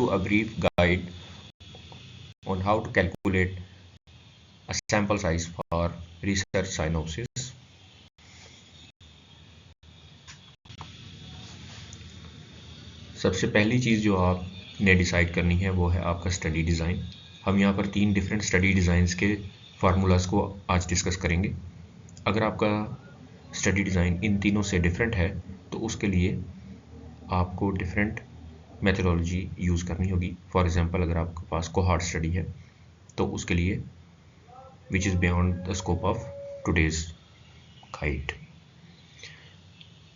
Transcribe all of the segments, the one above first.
you a brief guide on how to calculate a sample size for research synopsis. सबसे पहली चीज़ जो आपने decide करनी है वो है आपका स्टडी डिज़ाइन। हम यहाँ पर 3 डिफरेंट स्टडी डिज़ाइंस के फार्मूलाज़ को आज डिस्कस करेंगे। अगर आपका स्टडी डिज़ाइन इन तीनों से डिफरेंट है तो उसके लिए आपको डिफरेंट मेथडोलॉजी यूज़ करनी होगी। फॉर एग्जांपल अगर आपके पास कोहॉर्ट स्टडी है तो उसके लिए which is beyond the scope of today's guide.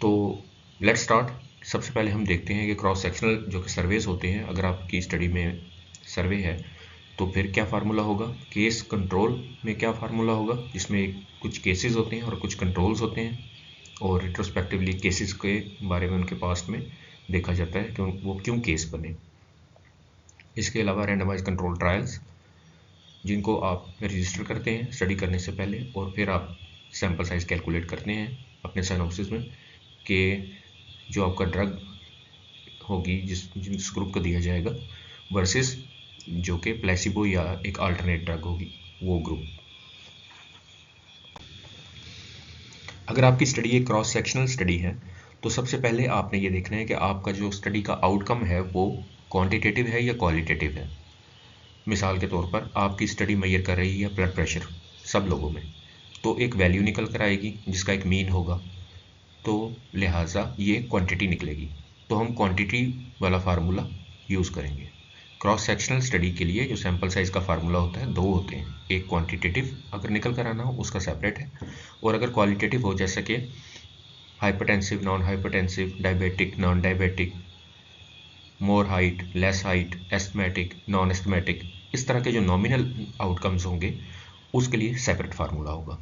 तो लेट्स स्टार्ट। सबसे पहले हम देखते हैं कि क्रॉस सेक्शनल जो कि सर्वेज होते हैं, अगर आपकी स्टडी में सर्वे है तो फिर क्या फार्मूला होगा। केस कंट्रोल में क्या फार्मूला होगा, जिसमें कुछ केसेस होते हैं और कुछ कंट्रोल्स होते हैं और रिट्रोस्पेक्टिवली केसेस के बारे में उनके पास्ट में देखा जाता है कि वो क्यों केस बने। इसके अलावा रैंडमाइज कंट्रोल ट्रायल्स जिनको आप रजिस्टर करते हैं स्टडी करने से पहले और फिर आप सैम्पल साइज कैलकुलेट करते हैं अपने सिनॉप्सिस में कि जो आपका ड्रग होगी जिस ग्रुप को दिया जाएगा वर्सेस जो कि प्लेसिबो या एक अल्टरनेट ड्रग होगी वो ग्रुप। अगर आपकी स्टडी एक क्रॉस सेक्शनल स्टडी है तो सबसे पहले आपने ये देखना है कि आपका जो स्टडी का आउटकम है वो क्वांटिटेटिव है या क्वालिटेटिव है। मिसाल के तौर पर आपकी स्टडी मेजर कर रही है ब्लड प्रेशर सब लोगों में, तो एक वैल्यू निकल कर आएगी जिसका एक मीन होगा, तो लिहाजा ये क्वांटिटी निकलेगी। तो हम क्वांटिटी वाला फार्मूला यूज़ करेंगे। क्रॉस सेक्शनल स्टडी के लिए जो सैम्पल साइज का फार्मूला होता है 2 होते हैं, एक क्वांटिटेटिव अगर निकल कर आना हो उसका सेपरेट है, और अगर क्वालिटेटिव हो जैसे कि hypertensive, non hypertensive, diabetic, non diabetic, मोर height, less height, asthmatic, non asthmatic, इस तरह के जो नॉमिनल आउटकम्स होंगे उसके लिए सेपरेट फार्मूला होगा।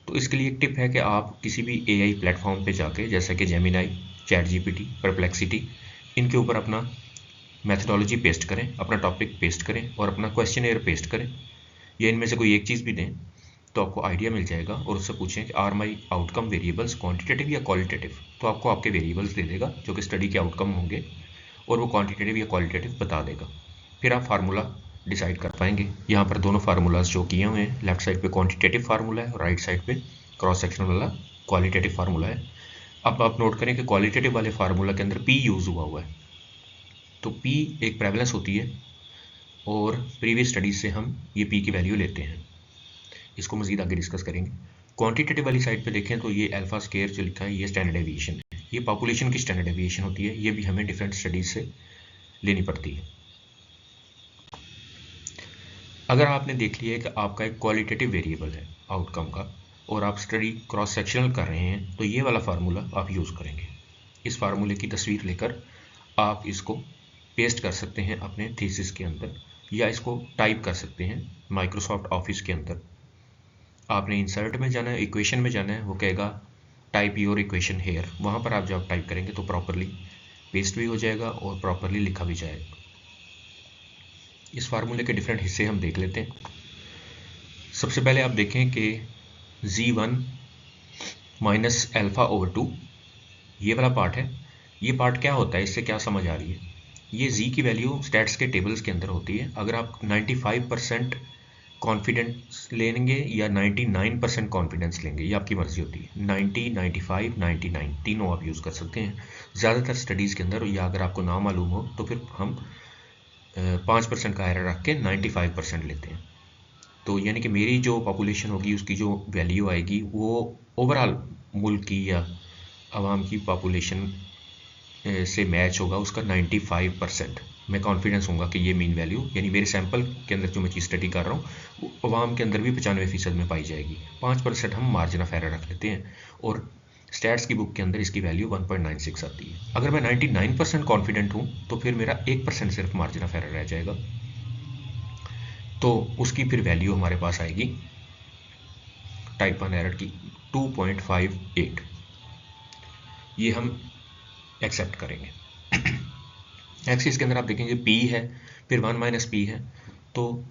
तो इसके लिए एक टिप है कि आप किसी भी एआई प्लेटफॉर्म पे जाके जैसे कि जेमिनाई, चैट जीपीटी, परप्लेक्सिटी, इनके ऊपर अपना मेथडोलॉजी पेस्ट करें, अपना टॉपिक पेस्ट करें और अपना क्वेश्चनेयर पेस्ट करें, या इनमें से कोई एक चीज़ भी दें तो आपको आइडिया मिल जाएगा। और उससे पूछें कि are my outcome variables quantitative या क्वालिटेटिव, तो आपको आपके वेरिएबल्स दे देगा जो कि स्टडी के आउटकम होंगे और वो क्वांटिटेटिव या क्वालिटेटिव बता देगा। फिर आप फार्मूला डिसाइड कर पाएंगे। यहाँ पर दोनों फार्मूलाज जो किए हुए हैं, लेफ्ट साइड पे क्वांटिटेटिव फार्मूला है और राइट साइड पे क्रॉस सेक्शन वाला क्वालिटेटिव फार्मूला है। अब आप नोट करें कि क्वालिटेटिव वाले फार्मूला के अंदर पी यूज़ हुआ है, तो पी एक प्रेवलेंस होती है और प्रीवियस स्टडीज से हम ये पी की वैल्यू लेते हैं। इसको मज़ीद आगे डिस्कस करेंगे। क्वांटिटेटिव वाली साइड पे देखें तो ये अल्फा स्केयर जो लिखा है ये स्टैंडर्ड डेविएशन है, ये पॉपुलेशन की स्टैंडर्ड डेविएशन होती है, ये भी हमें डिफरेंट स्टडीज से लेनी पड़ती है। अगर आपने देख लिया है कि आपका एक क्वालिटेटिव वेरिएबल है आउटकम का और आप स्टडी क्रॉस सेक्शनल कर रहे हैं तो ये वाला फार्मूला आप यूज़ करेंगे। इस फार्मूले की तस्वीर लेकर आप इसको पेस्ट कर सकते हैं अपने थीसिस के अंदर या इसको टाइप कर सकते हैं माइक्रोसॉफ्ट ऑफिस के अंदर। आपने इंसर्ट में जाना है, इक्वेशन में जाना है, वो कहेगा टाइप योर इक्वेशन हेयर, वहाँ पर आप जब टाइप करेंगे तो प्रॉपरली पेस्ट भी हो जाएगा और प्रॉपरली लिखा भी जाएगा। इस फार्मूले के डिफरेंट हिस्से हम देख लेते हैं। सबसे पहले आप देखें कि Z1 माइनस अल्फ़ा ओवर 2 ये वाला पार्ट है। ये पार्ट क्या होता है, इससे क्या समझ आ रही है, ये Z की वैल्यू स्टैट्स के टेबल्स के अंदर होती है। अगर आप 95% कॉन्फिडेंस लेंगे या 99% कॉन्फिडेंस लेंगे, ये आपकी मर्जी होती है। 90, 95, 99 तीनों आप यूज़ कर सकते हैं ज़्यादातर स्टडीज़ के अंदर, या अगर आपको ना मालूम हो तो फिर हम 5% का एरर रख के 95% लेते हैं। तो यानी कि मेरी जो पॉपुलेशन होगी उसकी जो वैल्यू आएगी वो ओवरऑल मुल्क की या आवाम की पॉपुलेशन से मैच होगा, उसका 95% मैं कॉन्फिडेंस होगा कि ये मीन वैल्यू यानी मेरे सैंपल के अंदर जो मैं चीज़ स्टडी कर रहा हूँ वो आवाम के अंदर भी 95% में पाई जाएगी। 5% हम मार्जिन ऑफ एरर रख लेते हैं और स्टैट्स की बुक के अंदर इसकी वैल्यू 1.96 आती है। अगर मैं 99% कॉन्फिडेंट हूँ तो फिर मेरा 1% सिर्फ मार्जिन ऑफ एरर रह जाएगा, तो उसकी फिर वैल्यू हमारे पास आएगी टाइप 1 एरर की 2.58। ये हम एक्सेप्ट करेंगे। एक्सिस के अंदर आप देखेंगे P है, फिर 1 माइनस P है, तो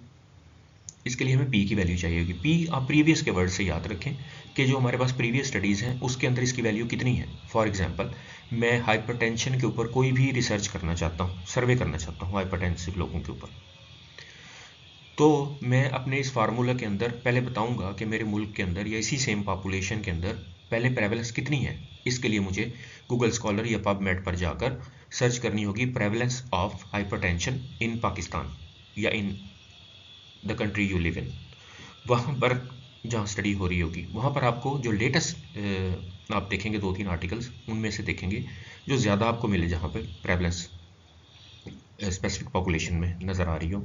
इसके लिए हमें P की वैल्यू चाहिए होगी। P आप प्रीवियस के वर्ड से याद रखें कि जो हमारे पास प्रीवियस स्टडीज़ हैं उसके अंदर इसकी वैल्यू कितनी है। फॉर एग्जांपल मैं हाइपरटेंशन के ऊपर कोई भी रिसर्च करना चाहता हूँ, सर्वे करना चाहता हूँ हाइपरटेंसिव लोगों के ऊपर, तो मैं अपने इस फार्मूला के अंदर पहले बताऊंगा कि मेरे मुल्क के अंदर या इसी सेम पॉपुलेशन के अंदर पहले प्रेवलेंस कितनी है। इसके लिए मुझे गूगल स्कॉलर या पबमेड पर जाकर सर्च करनी होगी प्रेवलेंस ऑफ हाइपरटेंशन इन पाकिस्तान या in the country you live in. वहाँ पर जहाँ स्टडी हो रही होगी वहाँ पर आपको जो लेटेस्ट आप देखेंगे 2-3 आर्टिकल्स, उनमें से देखेंगे जो ज़्यादा आपको मिले, जहाँ पर प्रेवलेंस स्पेसिफिक पॉपुलेशन में नज़र आ रही हो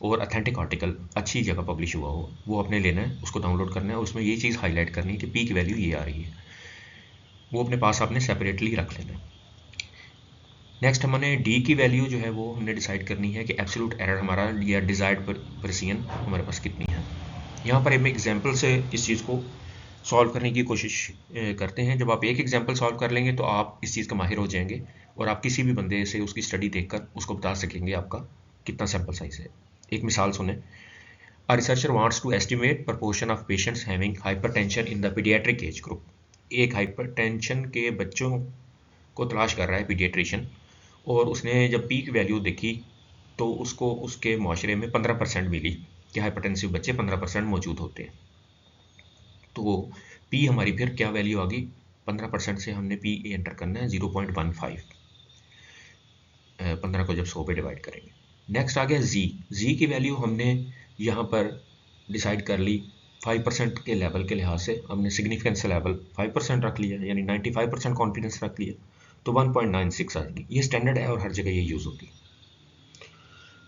और अथेंटिक आर्टिकल अच्छी जगह पब्लिश हुआ हो, वो अपने लेना है, उसको डाउनलोड करना है और उसमें ये चीज़ हाईलाइट करनी है कि पी की वैल्यू ये आ रही है, वो अपने पास आपने सेपरेटली रख लेना है। नेक्स्ट हमने डी की वैल्यू जो है वो हमने डिसाइड करनी है कि एब्सोल्यूट एरर हमारा या डिजायर्ड प्रेसिजन हमारे पास कितनी है। यहाँ पर हम एग्जाम्पल से इस चीज़ को सॉल्व करने की कोशिश करते हैं। जब आप एक एग्जाम्पल सॉल्व कर लेंगे तो आप इस चीज़ का माहिर हो जाएंगे और आप किसी भी बंदे से उसकी स्टडी देखकर उसको बता सकेंगे आपका कितना सैम्पल साइज है। एक मिसाल सुने। A researcher wants to estimate proportion of patients having hypertension in the pediatric age group. एक हाइपरटेंशन के बच्चों को तलाश कर रहा है पीडियाट्रिशियन, और उसने जब पीक वैल्यू देखी तो उसको उसके माशरे में 15% मिली कि हाइपरटेंसिव बच्चे 15% मौजूद होते हैं। तो पी हमारी फिर क्या वैल्यू आ गई, 15% से हमने पी एंटर करना है 0.15, 15 को जब 100 पे डिवाइड करेंगे। नेक्स्ट आ गया जी की वैल्यू हमने यहाँ पर डिसाइड कर ली 5% के लेवल के लिहाज से, हमने सिग्निफिकेंस लेवल 5% रख लिया, यानी 95% कॉन्फिडेंस रख लिया, तो 1.96 आएगी। ये स्टैंडर्ड है और हर जगह ये यूज़ होती है।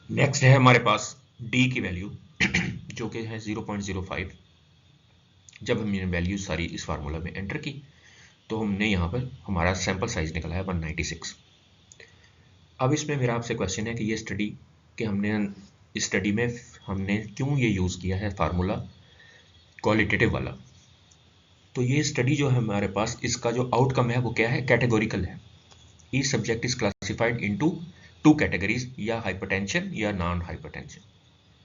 नेक्स्ट है हमारे पास डी की वैल्यू जो कि है 0.05। जब हमने वैल्यू सारी इस फार्मूला में एंटर की तो हमने यहाँ पर हमारा सैंपल साइज निकला है 196। अब इसमें मेरा आपसे क्वेश्चन है कि ये स्टडी कि हमने इस स्टडी में हमने क्यों ये यूज़ किया है फार्मूला क्वालिटेटिव वाला। तो ये स्टडी जो है हमारे पास, इसका जो आउटकम है वो क्या है, कैटेगोरिकल है। Each subject is classified into 2 categories, या हाइपरटेंशन या नॉन हाइपरटेंशन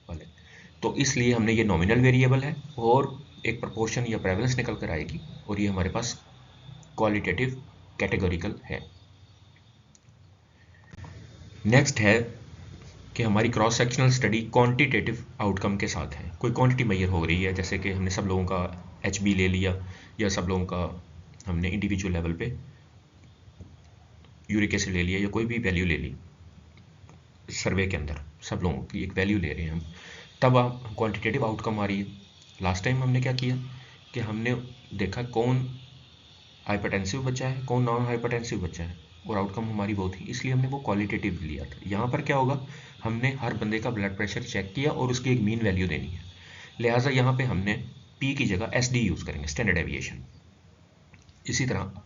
वाले। तो इसलिए हमने ये नॉमिनल वेरिएबल है और एक प्रोपोर्शन या प्रेवलेंस निकल कर आएगी, और ये हमारे पास क्वालिटेटिव कैटेगोरिकल है। नेक्स्ट है कि हमारी cross sectional study quantitative outcome के साथ है। कोई क्वांटिटी मेजर हो रही है, जैसे कि हमने सब लोगों का HB ले लिया या सब लोगों का हमने इंडिविजुअल लेवल पे यूरिक एसिड ले लिया या कोई भी वैल्यू ले ली, सर्वे के अंदर सब लोगों की एक वैल्यू ले रहे हैं हम, तब आप क्वांटिटेटिव आउटकम आ रही है। लास्ट टाइम हमने क्या किया कि हमने देखा कौन हाइपरटेंसिव बच्चा है, कौन नॉन हाइपरटेंसिव बच्चा है, और आउटकम हमारी वो थी, इसलिए हमने वो क्वालिटेटिव लिया था। यहाँ पर क्या होगा, हमने हर बंदे का ब्लड प्रेशर चेक किया और उसकी एक मीन वैल्यू देनी है, लिहाजा यहाँ पे हमने पी की जगह SD यूज़ करेंगे, स्टैंडर्ड डेविएशन। इसी तरह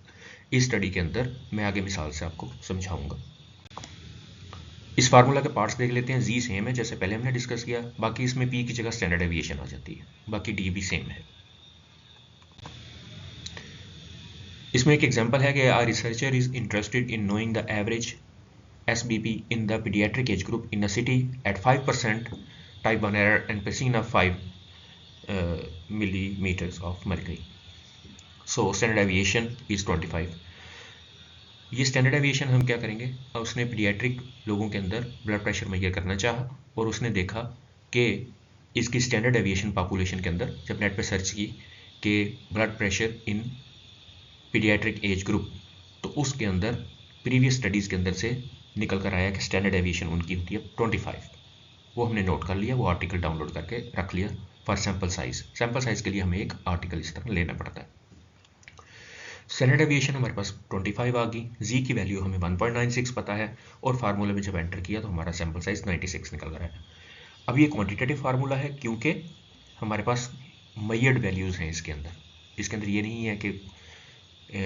इस स्टडी के अंदर मैं आगे मिसाल से आपको समझाऊंगा। इस फार्मूला के पार्ट्स देख लेते हैं। जी सेम है जैसे पहले हमने डिस्कस किया, बाकी इसमें पी की जगह स्टैंडर्ड डेविएशन आ जाती है, बाकी डी भी सेम है। इसमें एक एग्जांपल है कि a researcher is interested in knowing the average SBP in the pediatric age group in a city at 5% type 1 error and pressing of 5 millimeters of mercury. So standard deviation is 25. ये standard deviation हम क्या करेंगे, उसने paediatric लोगों के अंदर blood pressure measure करना चाहा और उसने देखा कि इसकी स्टैंडर्ड डेविएशन पॉपुलेशन के अंदर, जब नेट पे सर्च की कि blood pressure in paediatric age group, तो उसके अंदर प्रीवियस स्टडीज़ के अंदर से निकल कर आया कि स्टैंडर्ड डेविएशन उनकी होती है 25। वो हमने नोट कर लिया, वो आर्टिकल डाउनलोड करके रख लिया for sample size. Sample size के लिए हमें एक आर्टिकल इस तरह लेना पड़ता है। स्टैंडर्ड डेविएशन हमारे पास 25 आ गई, जी की वैल्यू हमें 1.96 पता है, और फार्मूले में जब एंटर किया तो हमारा सैम्पल साइज 96 निकल कर आया। अब ये क्वान्टिटेटिव फार्मूला है क्योंकि हमारे पास मेजर्ड वैल्यूज़ हैं इसके अंदर। इसके अंदर ये नहीं है कि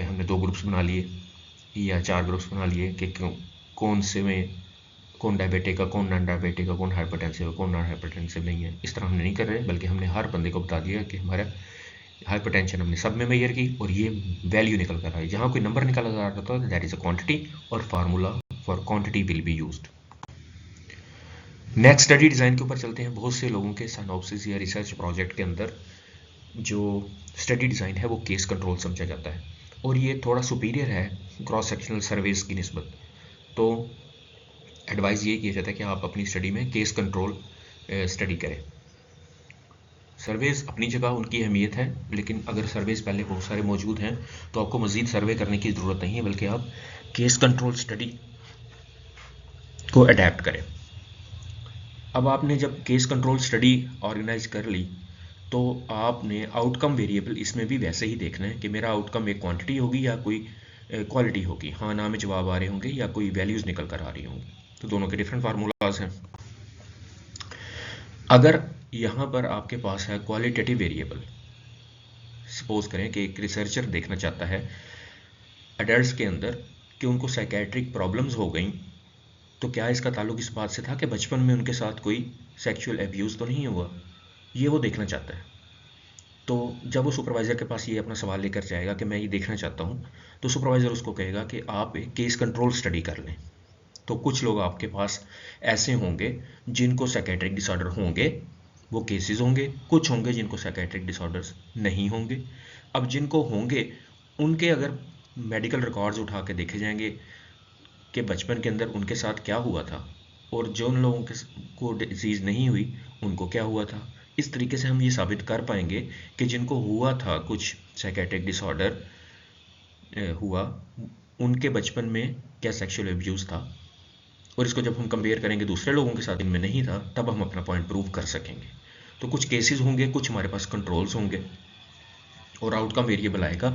हमने 2 ग्रुप्स बना लिए या 4 ग्रुप्स बना लिए कि कौन से में कौन डायबिटिक का, कौन नॉन डायबिटिक का, कौन हाइपरटेंसिव है, कौन नॉन हाइपरटेंसिव नहीं है। इस तरह हमने नहीं कर रहे, बल्कि हमने हर बंदे को बता दिया कि हमारा हाइपरटेंशन हमने सब में मेजर की और ये वैल्यू निकल कर आई। जहाँ कोई नंबर निकल कर आता है दैट इज अ क्वांटिटी, और formula for quantity will be used. Next study design के ऊपर चलते हैं। बहुत से लोगों के सिनॉप्सिस या रिसर्च प्रोजेक्ट के अंदर जो स्टडी डिज़ाइन है वो केस कंट्रोल समझा जाता है। और ये थोड़ा सुपीरियर है क्रॉस सेक्शनल सर्वेस की निस्बत। तो एडवाइस ये किया जाता है कि आप अपनी स्टडी में केस कंट्रोल स्टडी करें। सर्वेज अपनी जगह उनकी अहमियत है, लेकिन अगर सर्वेज पहले बहुत सारे मौजूद हैं तो आपको मज़ीद सर्वे करने की ज़रूरत नहीं है, बल्कि आप केस कंट्रोल स्टडी को अडेप्ट करें। अब आपने जब केस कंट्रोल स्टडी ऑर्गेनाइज कर ली तो आपने आउटकम वेरिएबल इसमें भी वैसे ही देखना है कि मेरा आउटकम एक क्वांटिटी होगी या कोई क्वालिटी होगी, हाँ ना में जवाब आ रहे होंगे या कोई वैल्यूज़ निकल कर आ रही होंगी। तो दोनों के डिफरेंट फार्मूलाज हैं। अगर यहाँ पर आपके पास है क्वालिटेटिव वेरिएबल, सपोज करें कि एक रिसर्चर देखना चाहता है अडल्ट्स के अंदर कि उनको साइकेट्रिक प्रॉब्लम्स हो गई, तो क्या इसका ताल्लुक इस बात से था कि बचपन में उनके साथ कोई सेक्सुअल एब्यूज़ तो नहीं हुआ, ये वो देखना चाहता है। तो जब वो सुपरवाइज़र के पास ये अपना सवाल लेकर जाएगा कि मैं ये देखना चाहता हूँ, तो सुपरवाइज़र उसको कहेगा कि आप एक केस कंट्रोल स्टडी कर लें। तो कुछ लोग आपके पास ऐसे होंगे जिनको साइकेट्रिक डिसऑर्डर होंगे, वो केसेस होंगे, कुछ होंगे जिनको साइकेट्रिक डिसऑर्डर्स नहीं होंगे। अब जिनको होंगे उनके अगर मेडिकल रिकॉर्ड्स उठा के देखे जाएंगे कि बचपन के अंदर उनके साथ क्या हुआ था, और जो उन लोगों को डिजीज़ नहीं हुई उनको क्या हुआ था। इस तरीके से हम ये साबित कर पाएंगे कि जिनको हुआ था कुछ साइकेट्रिक डिसऑर्डर हुआ, उनके बचपन में क्या सेक्सुअल एब्यूज़ था, और इसको जब हम कंपेयर करेंगे दूसरे लोगों के साथ इनमें नहीं था, तब हम अपना पॉइंट प्रूव कर सकेंगे। तो कुछ केसेस होंगे, कुछ हमारे पास कंट्रोल्स होंगे, और आउटकम वेरिएबल आएगा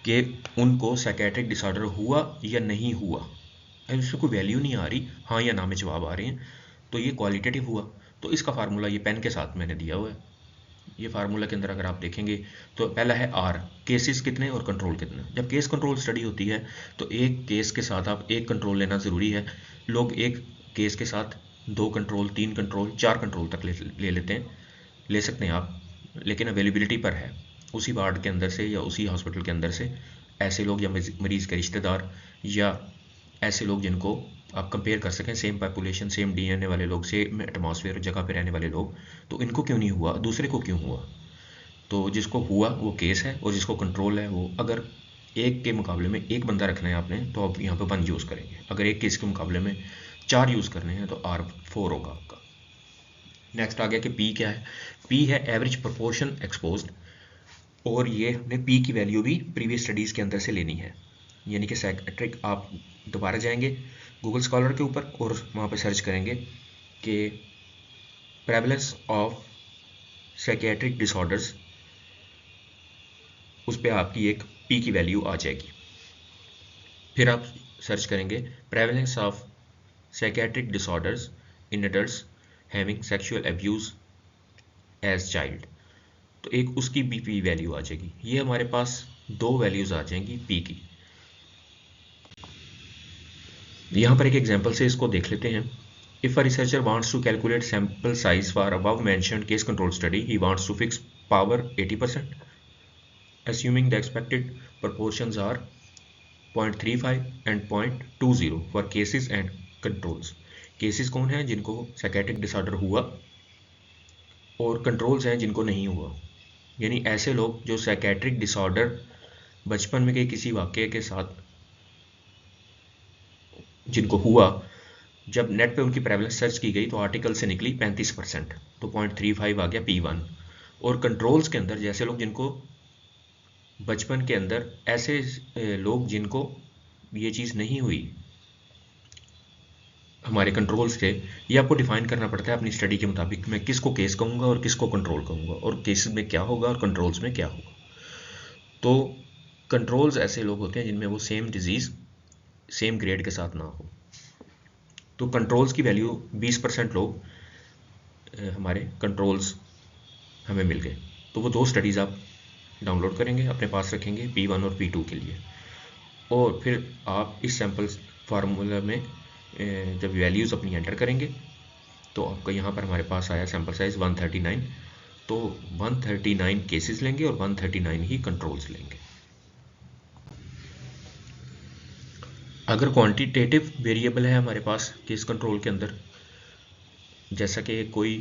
कि उनको साइकेट्रिक डिसऑर्डर हुआ या नहीं हुआ। अगर इसमें कोई वैल्यू नहीं आ रही, हाँ या ना में जवाब आ रहे हैं, तो ये क्वालिटेटिव हुआ। तो इसका फार्मूला ये पेन के साथ मैंने दिया हुआ है। ये फार्मूला के अंदर अगर आप देखेंगे तो पहला है आर, केसेस कितने और कंट्रोल कितने। जब केस कंट्रोल स्टडी होती है तो एक केस के साथ आप एक कंट्रोल लेना ज़रूरी है। लोग एक केस के साथ 2 कंट्रोल, 3 कंट्रोल, 4 कंट्रोल तक ले लेते हैं, ले सकते हैं आप, लेकिन अवेलेबिलिटी पर है उसी वार्ड के अंदर से या उसी हॉस्पिटल के अंदर से ऐसे लोग या मरीज़ के रिश्तेदार या ऐसे लोग जिनको आप कंपेयर कर सकें, सेम पॉपुलेशन, सेम डीएनए वाले लोग, सेम एटमॉस्फेयर जगह पे रहने वाले लोग, तो इनको क्यों नहीं हुआ, दूसरे को क्यों हुआ। तो जिसको हुआ वो केस है, और जिसको कंट्रोल है वो, अगर एक के मुकाबले में एक बंदा रखना है आपने तो आप यहाँ पे 1 यूज़ करेंगे, अगर एक केस के मुकाबले में 4 यूज़ करने हैं तो R4 होगा आपका। नेक्स्ट आ गया कि P क्या है। P है एवरेज प्रोपोर्शन एक्सपोज्ड, और ये हमने P की वैल्यू भी प्रीवियस स्टडीज़ के अंदर से लेनी है। यानी कि साइकेट्रिक, आप दोबारा जाएंगे गूगल स्कॉलर के ऊपर और वहाँ पे सर्च करेंगे कि प्रेवलेंस ऑफ साइकेट्रिक डिसऑर्डर्स, उस पर आपकी एक P की वैल्यू आ जाएगी। फिर आप सर्च करेंगे prevalence of psychiatric disorders in adults having sexual abuse as child, तो एक उसकी भी P वैल्यू आ जाएगी। ये हमारे पास 2 वैल्यूज़ आ जाएंगी P की। यहाँ पर एक एग्जांपल से इसको देख लेते हैं। If a researcher wants to calculate sample size for above mentioned case control study, he wants to fix power 80%, assuming the expected proportions are 0.35 and 0.20 for cases and controls. Cases कौन हैं, जिनको psychiatric disorder हुआ, और controls हैं जिनको नहीं हुआ। यानी ऐसे लोग जो साइकेट्रिक डिसऑर्डर बचपन में के किसी वाक़ये के साथ जिनको हुआ, जब नेट पे उनकी प्रेवलेंस सर्च की गई तो आर्टिकल से निकली 35%, तो 0.35 आ गया P1। और कंट्रोल्स के अंदर जैसे लोग जिनको बचपन के अंदर, ऐसे लोग जिनको ये चीज़ नहीं हुई, हमारे कंट्रोल्स थे। ये आपको डिफाइन करना पड़ता है अपनी स्टडी के मुताबिक, मैं किसको केस कहूँगा और किसको कंट्रोल कहूँगा, और केसेस में क्या होगा और कंट्रोल्स में क्या होगा। तो कंट्रोल्स ऐसे लोग होते हैं जिनमें वो सेम डिजीज़ सेम ग्रेड के साथ ना हो। तो कंट्रोल्स की वैल्यू 20% लोग हमारे कंट्रोल्स हमें मिल गए। तो वो 2 स्टडीज़ आप डाउनलोड करेंगे, अपने पास रखेंगे P1 और P2 के लिए, और फिर आप इस सैम्पल फार्मूला में जब वैल्यूज़ अपनी एंटर करेंगे तो आपका यहाँ पर हमारे पास आया सैम्पल साइज़ 139। तो 139 केसेस लेंगे और 139 ही कंट्रोल्स लेंगे। अगर क्वांटिटेटिव वेरिएबल है हमारे पास केस कंट्रोल के अंदर, जैसा कि कोई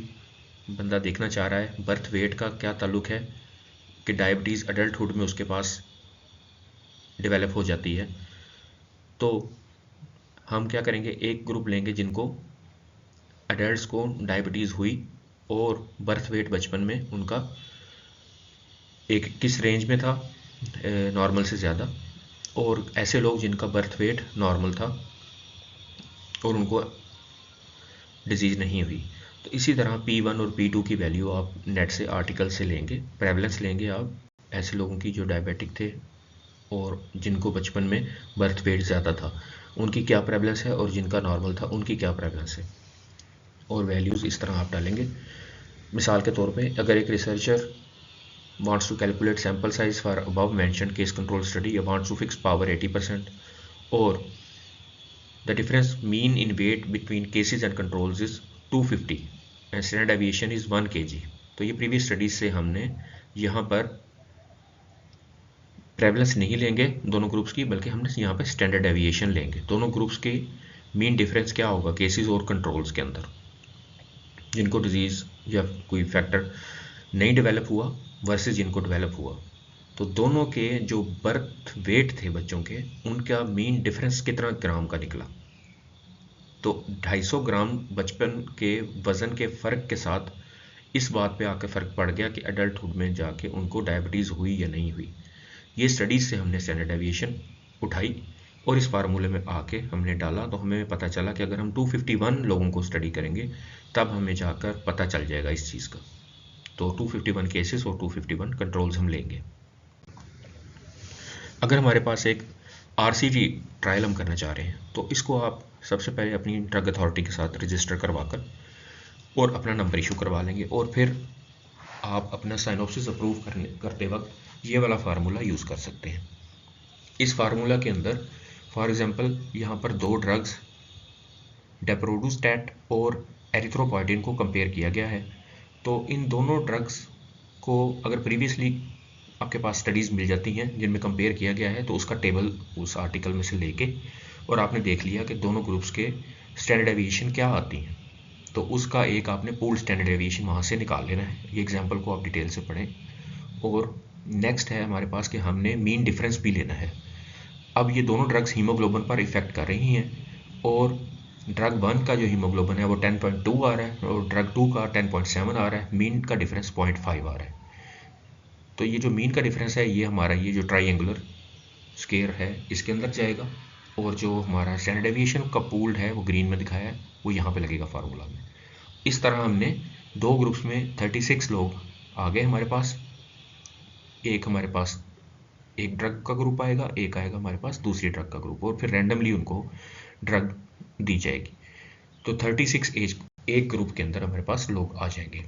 बंदा देखना चाह रहा है बर्थ वेट का क्या ताल्लुक है, कि डायबिटीज़ अडल्टहुड में उसके पास डेवलप हो जाती है, तो हम क्या करेंगे, एक ग्रुप लेंगे जिनको अडल्ट को डायबिटीज़ हुई और बर्थ वेट बचपन में उनका एक किस रेंज में था, नॉर्मल से ज़्यादा, और ऐसे लोग जिनका बर्थ वेट नॉर्मल था और उनको डिजीज़ नहीं हुई। तो इसी तरह P1 और P2 की वैल्यू आप नेट से आर्टिकल से लेंगे, प्रेवलेंस लेंगे आप ऐसे लोगों की जो डायबिटिक थे और जिनको बचपन में बर्थ वेट ज़्यादा था, उनकी क्या प्रेवलेंस है, और जिनका नॉर्मल था उनकी क्या प्रेवलेंस है, और वैल्यूज़ इस तरह आप डालेंगे। मिसाल के तौर पे अगर एक researcher wants to calculate sample size for above mentioned case control study, wants to fix power 80%, or the difference mean in weight between cases and controls is 250 and standard deviation is 1 kg। तो ये previous studies से हमने यहाँ पर prevalence नहीं लेंगे दोनों groups की, बल्कि हमने यहाँ पर स्टैंडर्ड डेविएशन लेंगे। दोनों ग्रुप्स के मीन डिफरेंस क्या होगा केसेस और कंट्रोल्स के अंदर, जिनको डिजीज़ या कोई फैक्टर नहीं डेवलप हुआ वर्सेस जिनको डेवलप हुआ। तो दोनों के जो बर्थ वेट थे बच्चों के, उनका मीन डिफरेंस कितना ग्राम का निकला। तो 250 ग्राम बचपन के वज़न के फ़र्क के साथ इस बात पे आकर फ़र्क पड़ गया कि एडल्टहुड में जाके उनको डायबिटीज़ हुई या नहीं हुई। ये स्टडीज़ से हमने स्टैंडर्ड डेविएशन उठाई और इस फार्मूले में आके हमने डाला, तो हमें पता चला कि अगर हम 251 लोगों को स्टडी करेंगे तब हमें जाकर पता चल जाएगा इस चीज़ का। तो 251 केसेस और 251 कंट्रोल्स हम लेंगे। अगर हमारे पास एक RCT ट्रायल हम करना चाह रहे हैं, तो इसको आप सबसे पहले अपनी ड्रग अथॉरिटी के साथ रजिस्टर करवाकर और अपना नंबर इशू करवा लेंगे, और फिर आप अपना साइनोप्सिस अप्रूव करते वक्त ये वाला फार्मूला यूज़ कर सकते हैं। इस फार्मूला के अंदर फॉर एग्जांपल यहाँ पर दो ड्रग्स डेप्रोडुस्टैट और एरिथ्रोपॉइटिन को कंपेयर किया गया है। तो इन दोनों ड्रग्स को अगर प्रीवियसली आपके पास स्टडीज़ मिल जाती हैं जिनमें कंपेयर किया गया है, तो उसका टेबल उस आर्टिकल में से लेके और आपने देख लिया कि दोनों ग्रुप्स के स्टैंडर्ड डेविएशन क्या आती हैं, तो उसका एक आपने पूल स्टैंडर्ड डेविएशन वहाँ से निकाल लेना है। ये एग्जाम्पल को आप डिटेल से पढ़ें। और नेक्स्ट है हमारे पास कि हमने मीन डिफरेंस भी लेना है। अब ये दोनों ड्रग्स हीमोग्लोबिन पर इफेक्ट कर रही हैं, और ड्रग 1 का जो हीमोग्लोबिन है वो 10.2 आ रहा है और ड्रग 2 का 10.7 आ रहा है। मीन का डिफरेंस 0.5 आ रहा है। तो ये जो मीन का डिफरेंस है ये हमारा ये जो ट्राइंगुलर स्केयर है इसके अंदर जाएगा, और जो हमारा स्टैंडर्ड डेविएशन का पूल्ड है वो ग्रीन में दिखाया है, वो यहाँ पे लगेगा फार्मूला में। इस तरह हमने दो ग्रुप्स में 36 लोग आ गए हमारे पास। एक हमारे पास एक ड्रग का ग्रुप आएगा, एक आएगा हमारे पास दूसरी ड्रग का ग्रुप, और फिर रैंडमली उनको ड्रग दी जाएगी। तो 36 एज एक ग्रुप के अंदर हमारे पास लोग आ जाएंगे।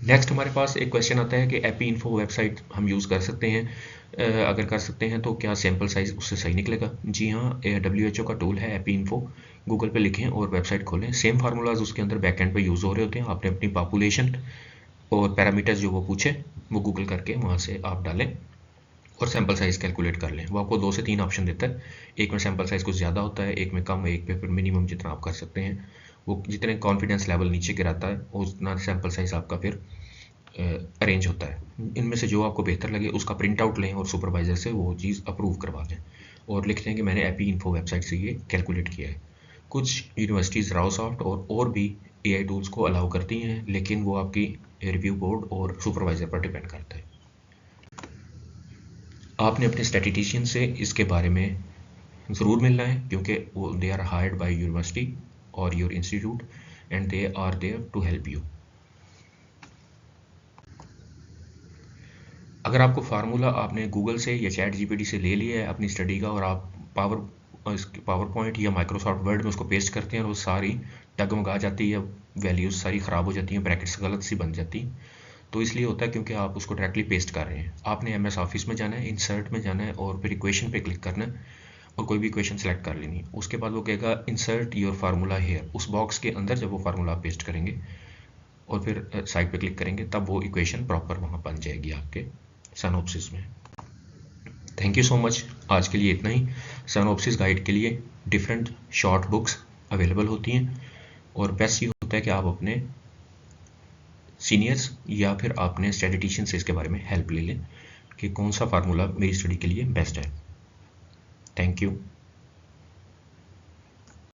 नेक्स्ट हमारे पास एक क्वेश्चन आता है कि एपी इन्फो वेबसाइट हम यूज़ कर सकते हैं, अगर कर सकते हैं तो क्या सैम्पल साइज़ उससे सही निकलेगा। जी हाँ, WHO का टूल है एपी इन्फो, गूगल पे लिखें और वेबसाइट खोलें। सेम फार्मूलाज उसके अंदर बैकएंड पे यूज़ हो रहे होते हैं। आपने अपनी पॉपुलेशन और पैरामीटर्स जो वो पूछे वो गूगल करके वहाँ से आप डालें और सैम्पल साइज़ कैलकुलेट कर लें। वो आपको 2 से 3 ऑप्शन देता है, एक में सैम्पल साइज़ कुछ ज़्यादा होता है, एक में कम, एक पे फिर मिनिमम जितना आप कर सकते हैं। वो जितने कॉन्फिडेंस लेवल नीचे गिराता है उतना सैम्पल साइज़ आपका फिर अरेंज होता है। इनमें से जो आपको बेहतर लगे उसका प्रिंट आउट लें और सुपरवाइज़र से वो चीज़ अप्रूव करवा लें और लिख दें कि मैंने एपी इन्फो वेबसाइट से ये कैलकुलेट किया है। कुछ यूनिवर्सिटीज़ रावसॉफ्ट और भी AI टूल्स को अलाउ करती हैं, लेकिन वो आपकी रिव्यू बोर्ड और सुपरवाइज़र पर डिपेंड करता है। आपने अपने स्टैटिस्टिशियन से इसके बारे में ज़रूर मिलना है, क्योंकि वो they are hired by university और your institute and they are there to help you. अगर आपको फार्मूला आपने गूगल से या ChatGPT से ले लिया है अपनी स्टडी का, और आप पावर पॉइंट या माइक्रोसॉफ्ट वर्ड में उसको पेस्ट करते हैं और वो सारी डगमगा जाती है, वैल्यूज़ सारी ख़राब हो जाती हैं, ब्रैकेट्स गलत सी बन जाती हैं, तो इसलिए होता है क्योंकि आप उसको डायरेक्टली पेस्ट कर रहे हैं। आपने MS ऑफिस में जाना है, इंसर्ट में जाना है और फिर इक्वेशन पे क्लिक करना है और कोई भी इक्वेशन सेलेक्ट कर लेनी है। उसके बाद वो कहेगा इंसर्ट योर फार्मूला हेयर, उस बॉक्स के अंदर जब वो फार्मूला आप पेस्ट करेंगे और फिर साइड पे क्लिक करेंगे तब वो इक्वेशन प्रॉपर वहाँ बन जाएगी आपके साइनोप्सिस में। Thank you so much. आज के लिए इतना ही। साइनोप्सिस गाइड के लिए डिफरेंट शॉर्ट बुक्स अवेलेबल होती हैं, और बेस्ट ये होता है कि आप अपने सीनियर्स या फिर आपने स्टैटिस्टिशियन से इसके बारे में हेल्प ले लें कि कौन सा फार्मूला मेरी स्टडी के लिए बेस्ट है। Thank you.